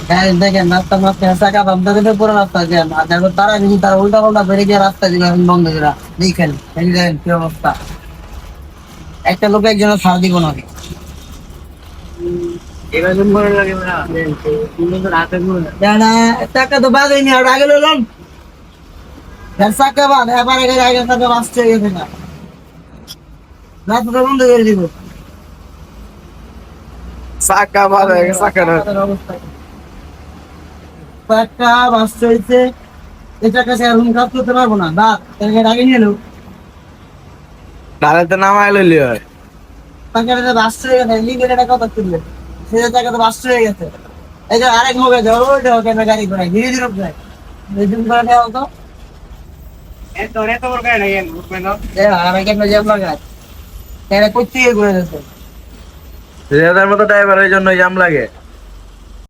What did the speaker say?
guys দেখেন রাস্তা মাঝখানে চাকা পাম্প থেকে পুরো রাস্তা জ্যাম আর দেখো তারা কিন্তু তারা উল্টা পাল্টা বেরিয়ে গিয়ে রাস্তা দিবে এখন বন্ধ করে দেখেন এই দেখেন কি অবস্থা একটা লোক একজনের ছাড় দিব না এবার জুম করে লাগে না তুমি তো রাতে ঘুরে না টাকা তো বাজেনি আর আগে লইলাম চাকা বাদ এবার আগে চাকা বাঁচতে গেছে না রাস্তা বন্ধ করে দিব চাকা মার হয়ে গেছে চাকা চাকা বাঁচতে হয়েছে এই চাকা সে এখন কাজ করতে পারবো না দাঁত আগে নিয়ে এলো ডালেতে নামাই লইলি হয় টাকাটা বাঁচতে হয়ে গেছে লিগের একটা কথা তুলবে সে টাকা তো বাঁচতে হয়ে গেছে এই যে আরেক মুখে যাও ওইটা ওকে গাড়ি ঘোড়ায় ধীরে ধীরে যায় রিজুম করে দেওয়া তো এত বড় গাড়ি নাই বুঝবে না আর কেন জ্যাম লাগায় তাহলে কোথেকে ঘুরে যাচ্ছে রেদার মতো ড্রাইভার এই জন্য জাম লাগে